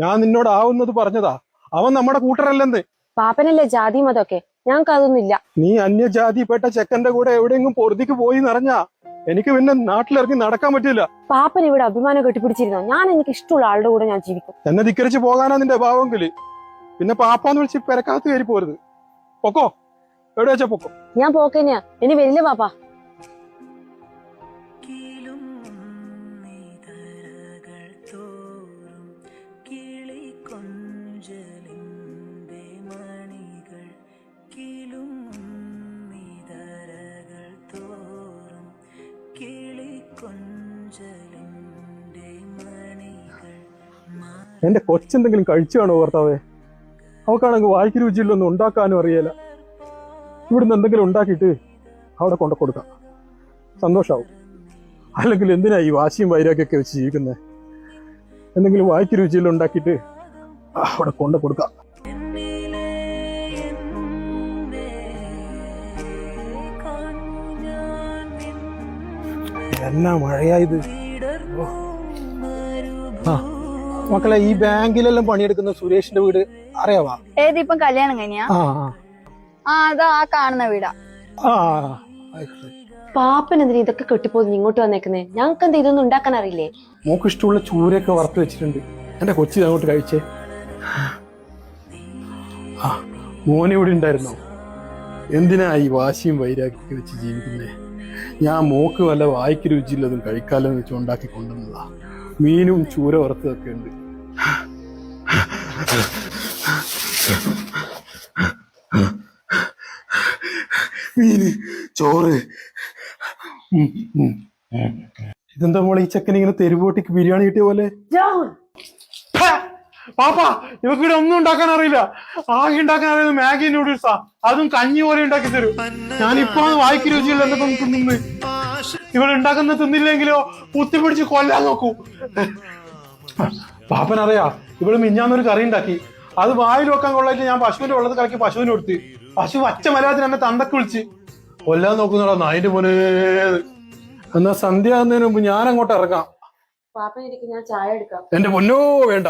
ഞാൻ നിന്നോട് ആവുന്നത് പറഞ്ഞതാ. അവൻ നമ്മുടെ കൂട്ടരല്ലെന്ന്. പാപ്പനല്ലേ ജാതി മതമൊക്കെ, ഞങ്ങൾക്ക് അതൊന്നുമില്ല. നീ അന്യജാതിപ്പെട്ട ചെക്കന്റെ കൂടെ എവിടെയെങ്കിലും പൊറുതിക്ക് പോയി നിറഞ്ഞാ എനിക്ക് പിന്നെ നാട്ടിലിറങ്ങി നടക്കാൻ പറ്റില്ല. പാപ്പൻ ഇവിടെ അഭിമാനം കെട്ടിപ്പിടിച്ചിരുന്നോ? ഞാൻ എനിക്ക് ഇഷ്ടമുള്ള ആളുടെ കൂടെ ഞാൻ ജീവിക്കും. എന്നെ ധിക്കരിച്ച് പോകാനാ നിന്റെ ഭാവമെങ്കില് പിന്നെ പാപ്പാന്ന് വിളിച്ച് പെരക്കകത്ത് കയറി പോരുത്. പൊക്കോ, എവിടെ വെച്ചാ പൊക്കോ. ഞാൻ പോക്കന്നെയാ, ഇനി വരില്ല പാപ്പ. എന്റെ കൊച്ചെന്തെങ്കിലും കഴിച്ചു കാണോ ഭർത്താവേ? അവക്കാണെങ്കിൽ വായിക്ക് രുചിയിലൊന്നും ഉണ്ടാക്കാനും അറിയില്ല. ഇവിടുന്ന് എന്തെങ്കിലും ഉണ്ടാക്കിയിട്ട് അവിടെ കൊണ്ടു കൊടുക്കാം, സന്തോഷാവും. അല്ലെങ്കിൽ എന്തിനാ ഈ വാശിയും വൈരാഗ്യമൊക്കെ വെച്ച് ജീവിക്കുന്നത്? എന്തെങ്കിലും വായിക്ക് രുചിയിൽ ഉണ്ടാക്കിയിട്ട് അവിടെ കൊണ്ടു കൊടുക്കാം. എന്നാ മഴയായത്. മക്കളെ, ഈ ബാങ്കിലെല്ലാം പണിയെടുക്കുന്ന സുരേഷിന്റെ വീട് അറിയാവാ? ഏതിപ്പം കല്യാണം കഴിഞ്ഞാ? അതാ ആ കാണുന്ന വീടാ. പാപ്പൻ എന്തിനാ ഇതൊക്കെ കെട്ടിപ്പോയി ഇങ്ങോട്ട് വന്നേക്കുന്നേ? ഞങ്ങൾക്ക് എന്താ ഇതൊന്നും ഉണ്ടാക്കാൻ അറിയില്ലേ? മോക്ക് ഇഷ്ടമുള്ള ചൂരയൊക്കെ വറുത്ത് വെച്ചിട്ടുണ്ട്. എന്റെ കൊച്ചി അങ്ങോട്ട് കഴിച്ചേ. മോനിവിടെ ഉണ്ടായിരുന്നോ? എന്തിനാ ഈ വാശിയും വൈരാഗ്യമൊക്കെ വെച്ച് ജീവിക്കുന്നേ? ഞാൻ മോക്ക് വല്ല വായിക്ക് രുചിയില്ലതും കഴിക്കാലെന്ന് വെച്ച് ഉണ്ടാക്കി കൊണ്ടുവന്നതാ. മീനും ചൂര വറുത്തതൊക്കെ ഉണ്ട്. മീന്, ചോറ്. ഇതെന്താ മോളെ ഈ ചെക്കൻ ഇങ്ങനെ തെരുവോട്ടിക്ക് ബിരിയാണി കിട്ടിയ പോലെ? പാപ്പാ, ഇവക്കിവിടെ ഒന്നും ഉണ്ടാക്കാൻ അറിയില്ല. ആകെ ഉണ്ടാക്കാൻ അറിയുന്നത് മാഗി നൂഡിൽസാ. അതും കഞ്ഞി പോലെ ഉണ്ടാക്കി തരും. ഞാനിപ്പോ വായിക്ക് രുചിയുള്ള എന്തൊക്കെ തിന്നുന്നത്. ഇവിടെ ഉണ്ടാക്കുന്ന തിന്നില്ലെങ്കിലോ കുത്തിപ്പിടിച്ച് കൊല്ലാൻ നോക്കൂ. പാപ്പനറിയാ, ഇവിടെ മിഞ്ഞാന്നൊരു കറി ഉണ്ടാക്കി. അത് വായിൽ വെക്കാൻ കൊള്ളായിട്ട് ഞാൻ പശുവിന്റെ വെള്ളത്തിൽ കലക്കി പശുവിന് കൊടുത്ത്. പശു പച്ച മലയാളത്തിൽ എന്നെ തന്തക്ക് വിളിച്ച് കൊല്ലാൻ നോക്കുന്നുടാ നായിന്റെ പോലെ. എന്നാ സന്ധ്യ ആകുന്നതിന് മുമ്പ് ഞാൻ അങ്ങോട്ട് ഇറങ്ങാം. പാപ്പൻ ഇരിക്കും, ഞാൻ ചായ എടുക്കാം. എന്റെ പൊന്നോ വേണ്ട.